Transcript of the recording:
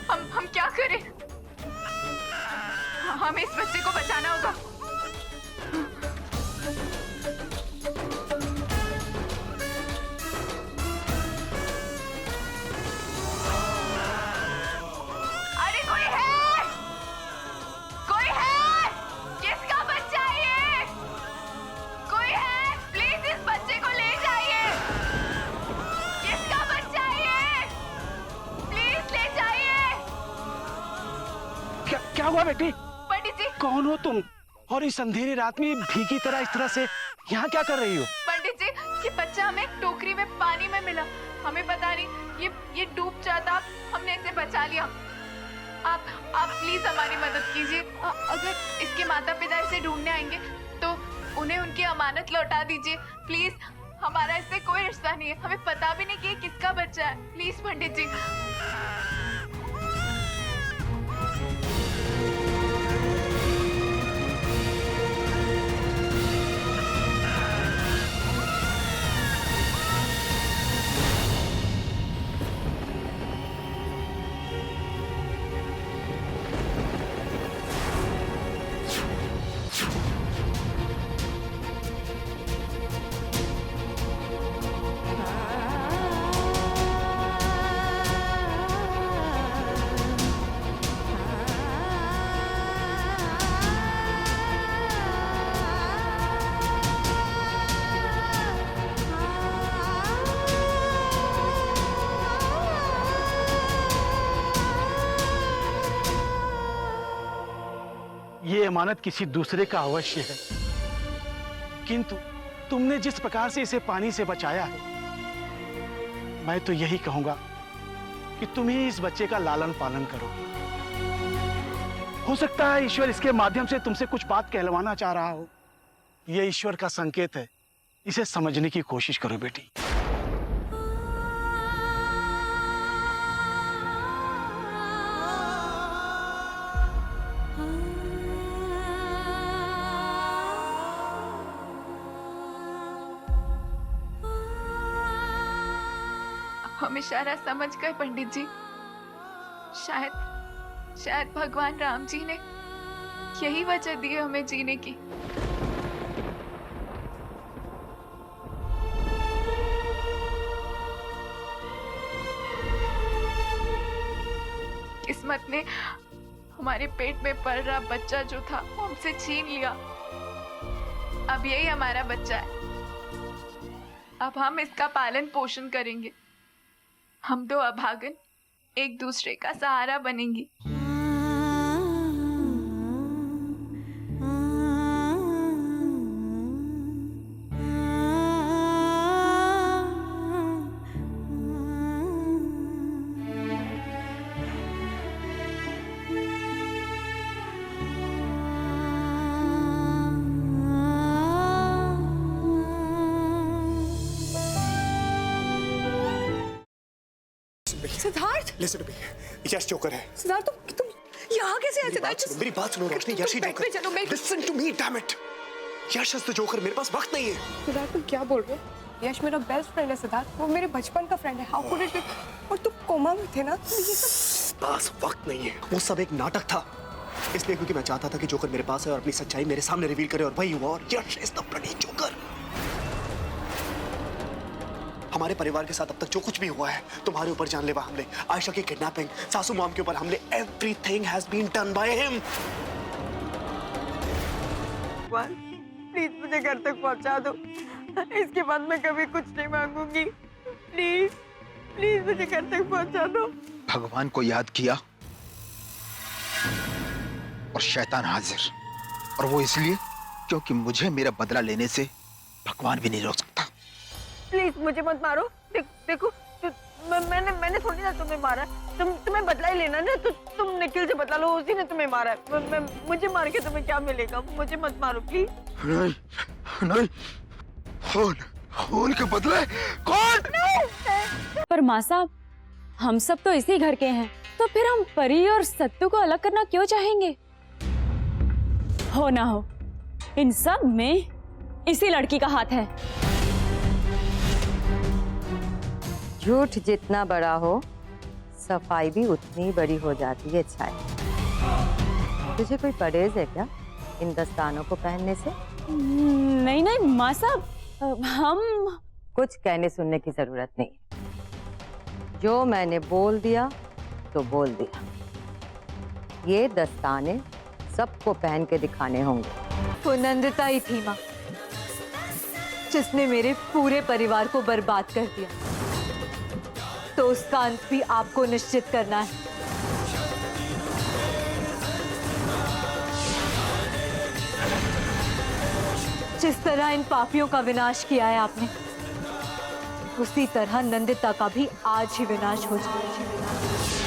हम क्या करें? हमें इस बच्चे को बचाना होगा। अरे कोई है? कोई है? किसका बच्चा है ये? कोई है? प्लीज इस बच्चे को ले जाइए। किसका बच्चा है ये? प्लीज ले जाइए। क्या हुआ बेटी? पंडित जी। कौन हो तुम और इस अंधेरी रात में भीगी तरह इस तरह से यहाँ क्या कर रही हो? पंडित जी, ये बच्चा हमें टोकरी में पानी में मिला। हमें पता नहीं ये डूब जाता, हमने इसे बचा लिया। आप प्लीज हमारी मदद कीजिए। अगर इसके माता पिता इसे ढूंढने आएंगे तो उन्हें उनकी अमानत लौटा दीजिए प्लीज। हमारा इससे कोई रिश्ता नहीं है, हमें पता भी नहीं कि ये किसका बच्चा है। प्लीज पंडित जी। ये अमानत किसी दूसरे का अवश्य है, किंतु तुमने जिस प्रकार से इसे पानी से बचाया है, मैं तो यही कहूंगा कि तुम ही इस बच्चे का लालन पालन करो। हो सकता है ईश्वर इसके माध्यम से तुमसे कुछ बात कहलवाना चाह रहा हो। यह ईश्वर का संकेत है, इसे समझने की कोशिश करो बेटी। हम इशारा समझ गए पंडित जी। शायद भगवान राम जी ने यही वजह दी है हमें जीने की। किस्मत ने हमारे पेट में पल रहा बच्चा जो था वो हमसे छीन लिया। अब यही हमारा बच्चा है। अब हम इसका पालन पोषण करेंगे। हम दो अभागन एक दूसरे का सहारा बनेंगी। Siddharth, listen to me, Yash joker है। सिद्धार्थ तुम यहाँ कैसे आए? सिद्धार्थ मेरी बात सुनो रोशनी, यश ही जोकर। चलो मैं। Listen to me, damn it. Yash is the joker, मेरे पास वक्त नहीं है। सिद्धार्थ तुम क्या बोल रहे हो? यश मेरा बेस्ट फ्रेंड है सिद्धार्थ, वो मेरे बचपन का फ्रेंड है। How could it be? और तुम कोमा में थे ना, तो ये सब पास वक्त नहीं है। वो सब एक नाटक था, इसलिए क्योंकि मैं चाहता था कि जोकर मेरे पास है और अपनी सच्चाई मेरे सामने रिवील करे, और वही हुआ। और यश इज द ब्लडी जोकर। हमारे परिवार के साथ अब तक जो कुछ भी हुआ है, तुम्हारे ऊपर जानलेवा हमले, आयशा की किडनैपिंग, सासू मॉम के ऊपर हमले, everything has been done by him. Please मुझे घर तक पहुंचा दो। इसके बाद मैं कभी कुछ नहीं मांगूंगी। प्लीज प्लीज मुझे घर तक पहुंचा दो। भगवान को याद किया और शैतान हाजिर, और वो इसलिए क्योंकि मुझे मेरा बदला लेने से भगवान भी नहीं रोक सकता। प्लीज मुझे मत मारो। देखो मैंने थोड़ी ना तुम्हें मारा। तुम्हें बदला ही लेना ना, तो तुम निखिल से बदला लो, उसी ने तुम्हें मारा है। मुझे मार के तुम्हें क्या मिलेगा? मुझे मत मारो प्लीज। नहीं नहीं, खून के बदले कौन? पर माँ साहब, हम सब तो इसी घर के हैं, तो फिर हम परी और सत्तू को अलग करना क्यों चाहेंगे? हो ना हो, इन सब में इसी लड़की का हाथ है। झूठ जितना बड़ा हो, सफाई भी उतनी बड़ी हो जाती है छाया। तुझे कोई परहेज है क्या इन दस्तानों को पहनने से? नहीं नहीं माँ साहब, हम कुछ कहने सुनने की जरूरत नहीं। जो मैंने बोल दिया तो बोल दिया। ये दस्ताने सबको पहन के दिखाने होंगे। वो नंदिता ही थी माँ, जिसने मेरे पूरे परिवार को बर्बाद कर दिया, तो उसका अंत भी आपको निश्चित करना है। जिस तरह इन पापियों का विनाश किया है आपने, उसी तरह नंदिता का भी आज ही विनाश हो जाए।